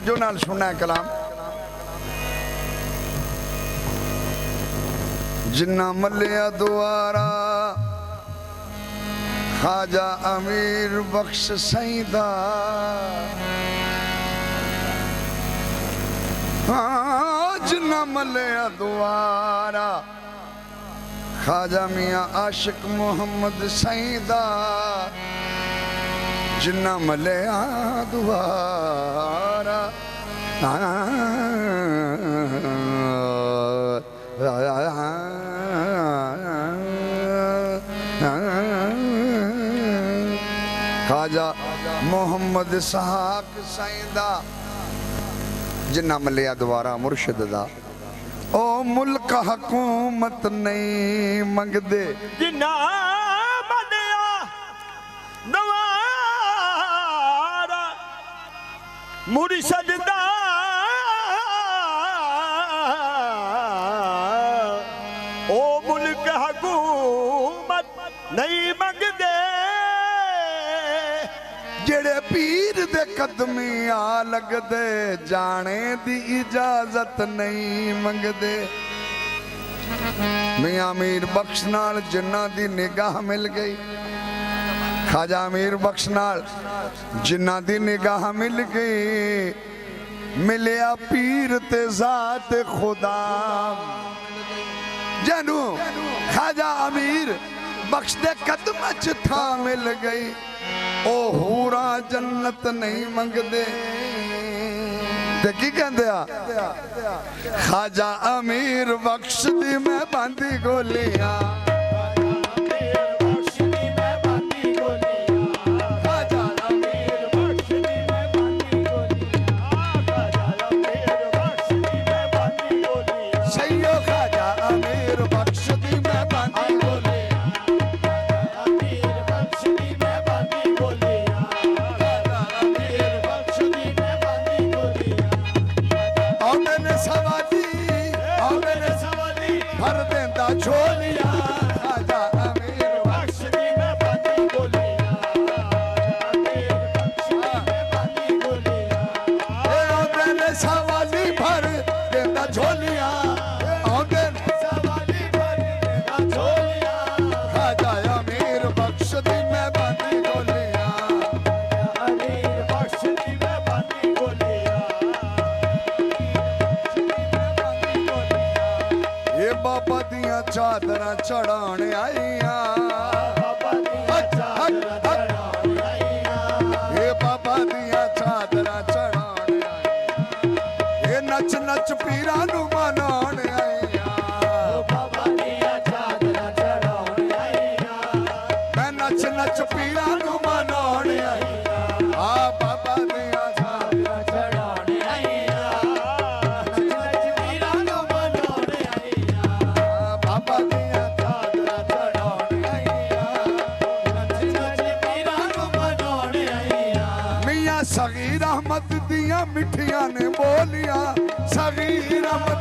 तवज्जो नाल सुनना है कलाम। जिन्ना मलिया दुआरा खाजा अमीर बख्श सईदा, जिन्ना मलिया दुआरा खाजा मियाँ आशिक मोहम्मद सईदा, जिन्ना मलिया दुआरा खाजा मोहम्मद सहाक सईदा, जिन्ना मलिया द्वारा मुर्शिद दा। ओ मुल्क हुकूमत नहीं मंगदे, जिन्ना मलिया द्वारा मुर्शिद दा। ओ मुल्क हुकूमत नहीं मंगदे, जेड़े पीर दे कदमी आ लगदे, जाने दी इजाजत नहीं मंगदे। मियाँ मीर बख्श नाल जिन्ना दी निगाह मिल गई, खाजा मीर बख्श नाल जिन्ना दी निगाह मिल गई, मिलिया पीर ते जात खुदा। जनू खाजा अमीर बख्श दे कदम च था मिल गई, ओ हूरा जन्नत नहीं मंगदे। ते की कहंदे आ खाजा अमीर बख्श दी मैं बांधी गोलियां, भर देंदा झोलियां, खाजा अमीर बख्श दी मैं बांधी गोलियां, औंदे ने सवाली भर देंदा झोलियां, औंदे ने सवाली भर देंदा झोलियां, खाजा अमीर बख्श दी मैं बांधी गोलियां, अमीर बख्श दी मैं बांधी गोलियां। ये बाबा दियां चादरां चढ़ाण आईयां, ये बाबा दियां चादरां चढ़ाण आईयां, ये नच नच पीरां नू मनाण आईयां, बाबा दियां चादरां चढ़ाण आईयां, मैं नच नच पीरां नू मनाण आईयां, आ बाबा दियां चादरां चढ़ाण आईयां, नच नच पीरां नू मनाण आईयां, बाबा दियां चादरां चढ़ाण आईयां, नच नच पीरां नू मनाण आईयां। मियां सगीर अहमद दियां मिठियां ने बोलियां, सगीर अहमद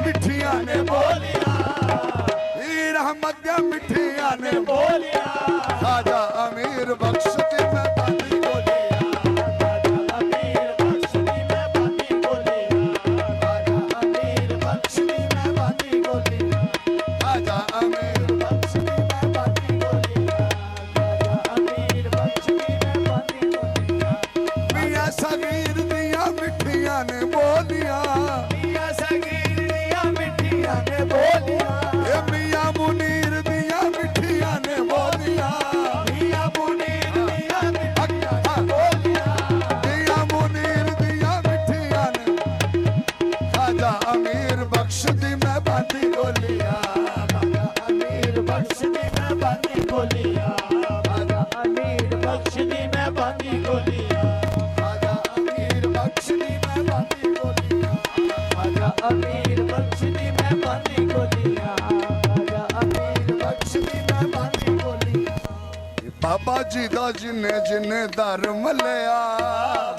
मिठियां ने बोलियां, हीर अहमद दियां मिठियां ने बोलियां, खाजा अमीर बख्श दी मैं बांधी गोलियां, खाजा अमीर बख्श दी मैं बांधी गोलियां, खाजा अमीर बख्श दी मैं बांधी गोलियां, खाजा अमीर बख्श दी मैं बांधी गोलियां, खाजा अमीर बख्श दी मैं बांधी गोलियां। मियां सगीर दियां मिठियां ने बोलियां, मियां सगीर दियां मिठियां ने बोलियां, ए मियां मुनीर दियां मिठियां ने बोलियां, मियां मुनीर दियां मिठियां ने बोलियां, मियां मुनीर दियां मिठियां ने, खाजा अमीर बख्श दी मैं बांधी गोलियां, खाजा अमीर बख्श दी मैं बांधी गोलियां, खाजा अमीर बख्श दी मैं बांधी गोलियां, खाजा अमीर बख्श दी मैं बांधी गोलियां, खाजा अमीर बख्श दी मैं बांधी गोलियां, खाजा अमीर बख्श दी मैं बांधी गोलियां। बाबा जी दा जिन्ने जिन्ने दर मलिया,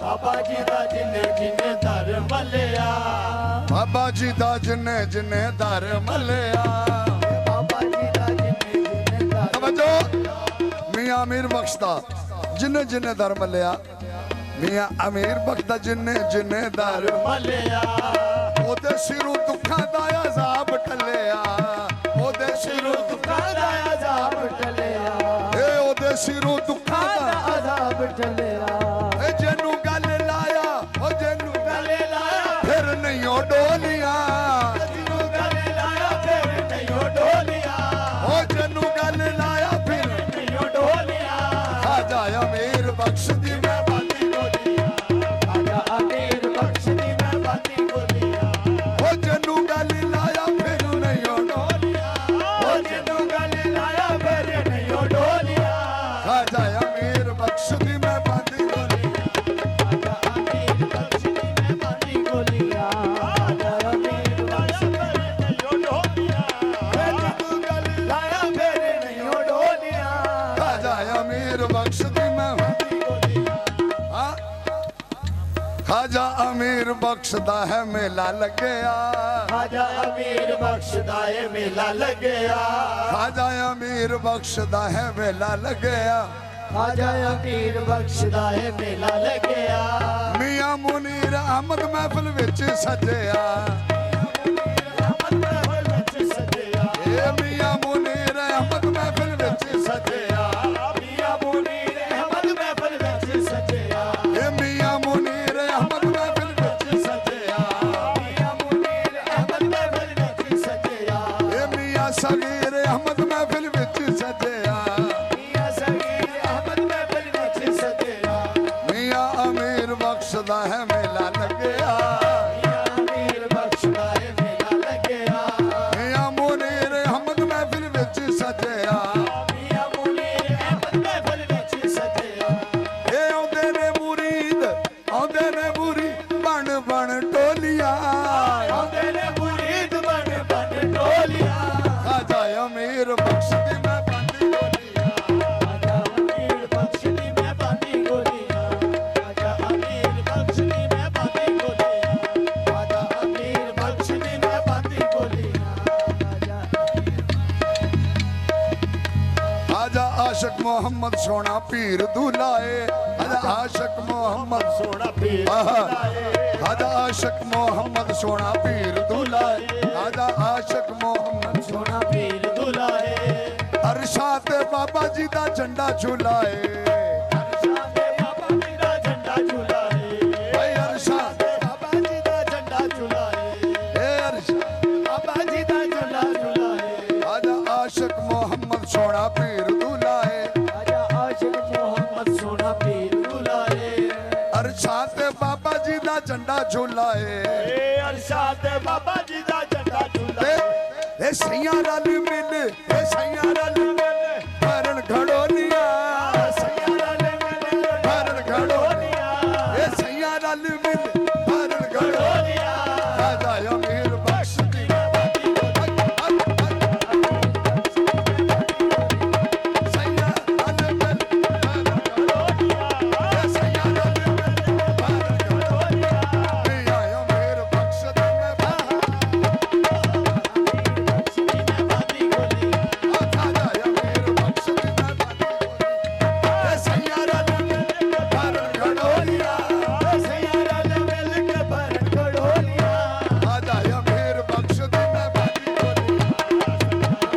बाबा जी दा जिन्ने जिन्ने दर मलिया, बाबा जी दा जिन्ने जिन्ने दर मलिया, बाबा जी दा जिन्ने जिन्ने दर। तवज्जो मियां मीर बख्श दा जिन्ने जिन्ने दर मलिया, मियां अमीर बख्ता जिन्ने जिन्ने दर मलिया ओदे सिरों दुखां दा अजाब टलिया ओदे सिरों दुखां दा अजाब टलिया ए ओदे सिरों दुखां दा अजाब टलिया ए जेनू गल लाया ओ जेनू गल लाया फिर नहीं ओ डोलिया जेनू गल लाया फिर नहीं ओ डोलिया ओ जेनू गल लाया फिर नहीं ओ डोलिया खाजा अमीर बख्श दी मैं बाती बोलिया खाजा अमीर बख्श दी मैं बाती बोलिया ओ जेनू गल लाया फिर नहीं ओ डोलिया ओ जेनू गल लाया फिर नहीं ओ डोलिया खाजा अमीर बख्श दी मैं बाती बोलिया खाजा अमीर बख्श दी मैं बाती बोलिया खाजा अमीर बख्श दी नहीं ओ डोलिया जेनू गल लाया फिर नहीं ओ डोलिया खाजा अमीर बख्श दी मैं बाती बोलिया हाँ? खाजा अमीर बख्शदा है मेला लगया खाजा अमीर बख्शदा है मेला लगया खाजा अमीर बख्शदा है मेला लगया खाजा अमीर बख्शदा है मेला लगया मियां मुनीर अहमद महफिल विच सजया अहमद महफिल विच सजया ए मियां मुनीर अहमद महफिल विच सजया मियां मुनीर अहमद महफिल विच सजया ए मियां मुनीर अहमद महफिल विच सजया मियां मुनीर अहमद महफिल विच सजया ए मियां सगीर अहमद महफिल विच सजया मियां सगीर अहमद महफिल विच सजया मियां अमीर बख्शदा है मेला लगया मियां अमीर बख्शदा है मेला लगया मियां मुनीर अहमद महफिल विच सजया मियां मुनीर अहमद महफिल विच सजया ए आउंदे ने मुरीद आउंदे ने मुरीद बन बन टोलिया आंदे ने मुरीद बन बन टोलिया खाजा अमीर बख्श दी मैं बाती बोलिया खाजा अमीर बख्श दी मैं बाती बोलिया खाजा अमीर बख्श दी मैं बाती बोलिया खाजा अमीर बख्श दी मैं बाती बोलिया खाजा आशिक मोहम्मद सोना पीर दुलाए खाजा आशिक मोहम्मद सोना पीर आहा। दुलाए खाजा आशिक मोहम्मद सोना पीर दुलाए खाजा आशिक मोहम्मद सोना पीर दुलाए अरशाद बाबा जी दा झंडा झुलाए अरशाद बाबा जी दा झंडा झुलाए भाई अरशाद बाबा जी दा झंडा झुलाए ए अरशाद बाबा जी दा झंडा झुलाए खाजा आशिक मोहम्मद सोना पीर दुलाए आजा आशिक मोहम्मद सोना पीर दुलाए अरशाद बाबा जी दा झंडा झुलाए ए अरशाद बाबा जी दा झंडा ते झुलाए ए सैयां रल मिल ए सैयां रल मिल भरन खड़ोलिया सैयारा ले मेरे भरन खड़ोलिया ए सैयां रल मिल भरन खड़ोलिया खाजा अमीर बख्श दी सैयां रल मिल भरन खड़ोलिया ए सैयां रल मिल भरन खड़ोलिया मियां अमीर बख्श दी मैं खाजा अमीर बख्श दी मैं ए सैयां रल मिल भरन खड़ोलिया सैयारा ले मिल के भरन खड़ोलिया खाजा अमीर बख्श दी मैं बाती बोली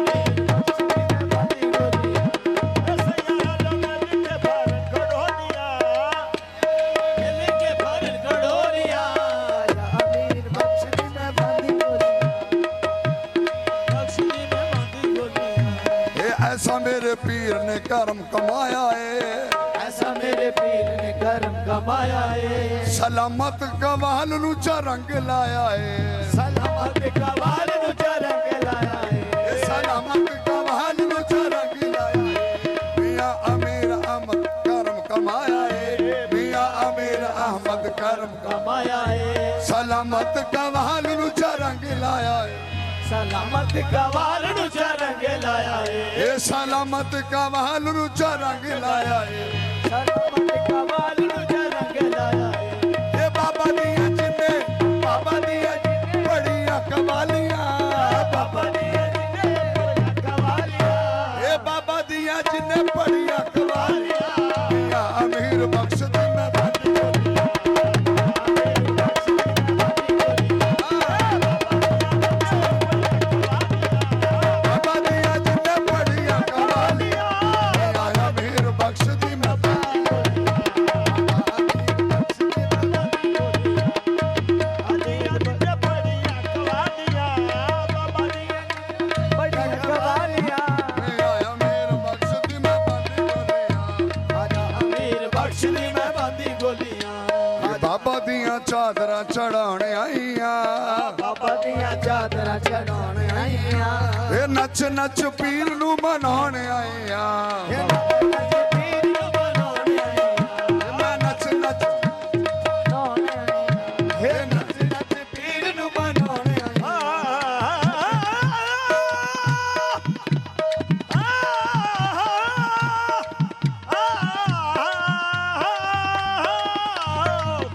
ए ऐसा मेरे पीर ने करम कमाया है ऐसा मेरे पीर ने कर्म कमाया है सलामत कवाल नु रंग लाया है सलामत कवाल नु रंग लाया ए है सलामत कवाल नु रंग लाया है मियां अमीर अहमद करम कमाया है मियां अमीर अहमद करम कमाया है सलामत कवाल नु रंग लाया है सलामत कवाल नु रंग लाया है ए सलामत कवाल नु रंग लाया है सलामत कवाल नु रंग लाया है ए बाबा दिया जिन्ने बाबा दिया बड़िया कवालियां बाबा दिया जिन्ने कवालिया ए बाबा दिया जिन्ने बड़िया कवालियां मियां अमीर बख्श दी मैं बाती बोली ਬਾਬਾ ਦੀਆਂ ਚਾਦਰਾਂ ਚੜਾਉਣ ਆਈਆਂ ਬਾਬਾ ਦੀਆਂ ਚਾਦਰਾਂ ਚੜਾਉਣ ਆਈਆਂ ਇਹ ਨੱਚ ਨੱਚ ਪੀਰ ਨੂੰ ਮਨਾਉਣ ਆਈਆਂ ਪੀਰ ਨੂੰ ਬਣਾਉਣ ਆਈਆਂ ਮੈਂ ਨੱਚ ਨੱਚ ਬਣਾਉਣ ਆਈਆਂ ਇਹ ਨੱਚ ਨੱਚ ਪੀਰ ਨੂੰ ਬਣਾਉਣ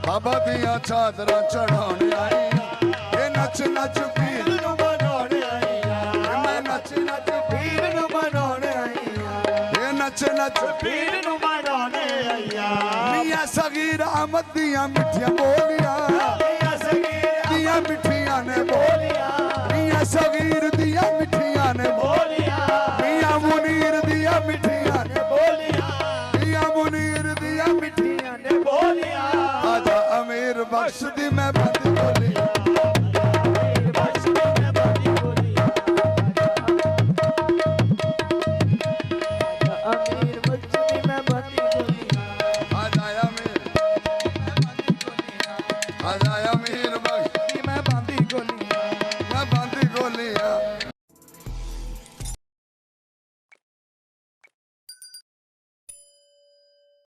ਬਾਬਾ ਦੀਆਂ ਚਾਦਰਾਂ ਚੜਾਉਣ ਆਈਆਂ ਇਹ ਨੱਚ ਨੱਚ ਪੀਰ ਨੂੰ ਬਣਾਉਣ ਆਈਆਂ ਮੈਂ ਨੱਚ ਨੱਚ ਪੀਰ ਨੂੰ ਬਣਾਉਣ ਆਈਆਂ ਇਹ ਨੱਚ ਨੱਚ ਪੀਰ ਨੂੰ ਬਣਾਉਣ ਆਈਆਂ ਮੀਆਂ ਸਗੀਰ ਅਹਿਮਦ ਦੀਆਂ ਮਿੱਠੀਆਂ ਬੋਲੀਆਂ ਮੀਆਂ ਸਗੀਰ ਦੀਆਂ ਮਿੱਠੀਆਂ ਨੇ ਬੋਲੀਆਂ ਮੀਆਂ ਸਗੀਰ ਦੀਆਂ ਮਿੱਠੀਆਂ ਨੇ ਬੋਲੀਆਂ ਮੀਆਂ ਮੁਨੀਰ ਦੀਆਂ ਮਿੱਠੀਆਂ ਨੇ ਬੋਲੀਆਂ ਮੀਆਂ ਮੁਨੀਰ ਦੀਆਂ ਮਿੱਠੀਆਂ ਨੇ ਬੋਲੀਆਂ ਆਜਾ ਅਮੀਰ ਬਖਸ਼ ਦੀ ਮੈਂ ਬੰਦ ਬੋਲੀ ਅਮੀਰ ਬਖਸ਼ ਦੀ ਮੈਂ ਬੰਦੀ ਬੋਲੀ ਅਮੀਰ ਬਖਸ਼ ਦੀ ਮੈਂ ਬੰਦੀ ਬੋਲੀ ਆਜਾ ਅਮੀਰ ਆਜਾ